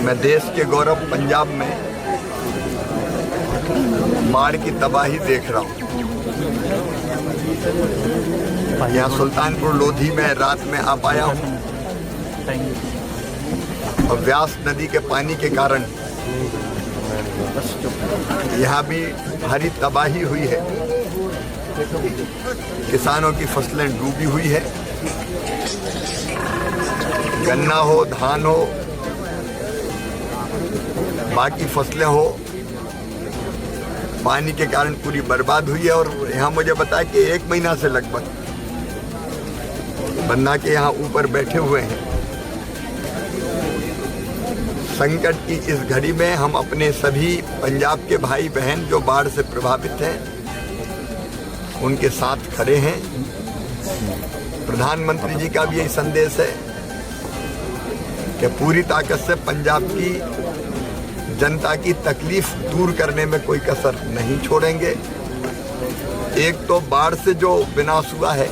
मैं देश के गौरव पंजाब में बाढ़ की तबाही देख रहा हूँ। यहाँ सुल्तानपुर लोधी में रात में आ पाया हूँ और व्यास नदी के पानी के कारण यहाँ भी भारी तबाही हुई है। किसानों की फसलें डूबी हुई है। गन्ना हो, धान हो, बाकी फसलें हो, पानी के कारण पूरी बर्बाद हुई है। और यहाँ मुझे बताया कि 1 महीना से लगभग बन्ना के यहाँ ऊपर बैठे हुए हैं। संकट की इस घड़ी में हम अपने सभी पंजाब के भाई बहन जो बाढ़ से प्रभावित हैं उनके साथ खड़े हैं। प्रधानमंत्री जी का भी यही संदेश है कि पूरी ताकत से पंजाब की जनता की तकलीफ दूर करने में कोई कसर नहीं छोड़ेंगे। एक तो बाढ़ से जो विनाश हुआ है,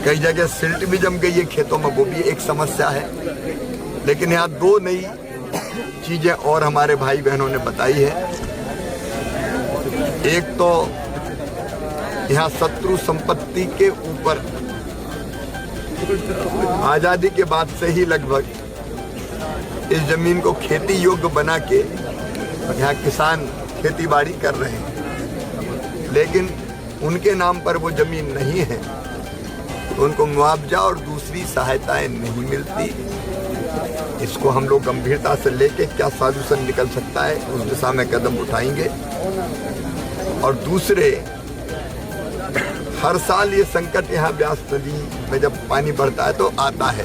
कई जगह सिल्ट भी जम गई है खेतों में, वो भी एक समस्या है। लेकिन यहाँ 2 नई चीजें और हमारे भाई बहनों ने बताई है। एक तो यहाँ शत्रु संपत्ति के ऊपर आजादी के बाद से ही लगभग इस जमीन को खेती योग्य बना के यहाँ किसान खेती बाड़ी कर रहे हैं, लेकिन उनके नाम पर वो जमीन नहीं है तो उनको मुआवजा और दूसरी सहायताएं नहीं मिलती। इसको हम लोग गंभीरता से लेके क्या सॉल्यूशन निकल सकता है उस दिशा में कदम उठाएंगे। और दूसरे, हर साल ये संकट यहाँ व्यास नदी में जब पानी बढ़ता है तो आता है,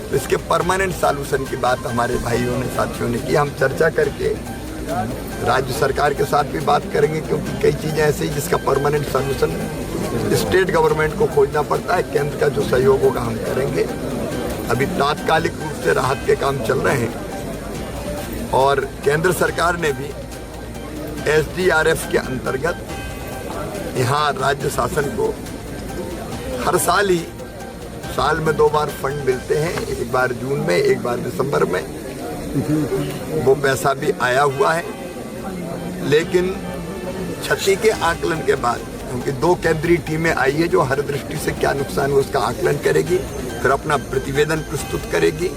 तो इसके परमानेंट सॉल्यूशन की बात हमारे भाइयों ने, साथियों ने की। हम चर्चा करके राज्य सरकार के साथ भी बात करेंगे, क्योंकि कई चीज़ें ऐसी जिसका परमानेंट सॉल्यूशन स्टेट गवर्नमेंट को खोजना पड़ता है। केंद्र का जो सहयोग होगा हम करेंगे। अभी तात्कालिक रूप से राहत के काम चल रहे हैं और केंद्र सरकार ने भी SDRF के अंतर्गत यहाँ राज्य शासन को हर साल ही, साल में 2 बार फंड मिलते हैं, एक बार जून में, एक बार दिसंबर में। वो पैसा भी आया हुआ है, लेकिन क्षति के आकलन के बाद, क्योंकि 2 केंद्रीय टीमें आई है जो हर दृष्टि से क्या नुकसान हुआ उसका आकलन करेगी, फिर अपना प्रतिवेदन प्रस्तुत करेगी।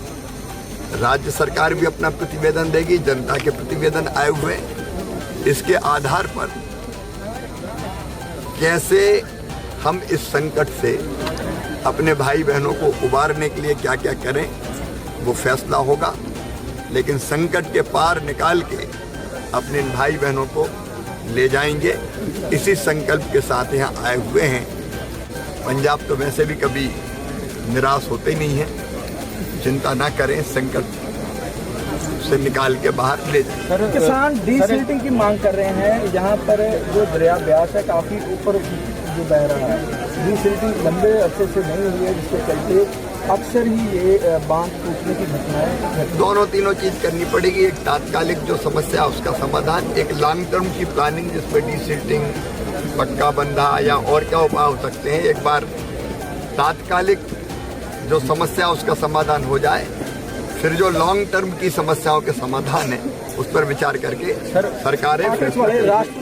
राज्य सरकार भी अपना प्रतिवेदन देगी, जनता के प्रतिवेदन आए हुए। इसके आधार पर कैसे हम इस संकट से अपने भाई बहनों को उबारने के लिए क्या क्या करें वो फैसला होगा। लेकिन संकट के पार निकाल के अपने भाई बहनों को ले जाएंगे, इसी संकल्प के साथ यहाँ आए हुए हैं। पंजाब तो वैसे भी कभी निराश होते ही नहीं है। चिंता ना करें, संकट से निकाल के बाहर ले जाएं। किसान डीसिल्टिंग की मांग कर रहे हैं। यहाँ पर जो दरिया ब्यास है काफी ऊपर जो बह रहा है, डीसिल्टिंग लंबे अरसे से नहीं हुई है, जिसके चलते अक्सर ही ये बांध टूटने की घटनाएं। दोनों तीनों चीज करनी पड़ेगी। एक तात्कालिक जो समस्या उसका समाधान, एक लॉन्ग टर्म की प्लानिंग जिसमें डीसिल्टिंग, पक्का बंधा या और क्या उपाय हो सकते हैं। एक बार तात्कालिक जो समस्या उसका समाधान हो जाए, फिर जो लॉन्ग टर्म की समस्याओं के समाधान है उस पर विचार करके सरकारें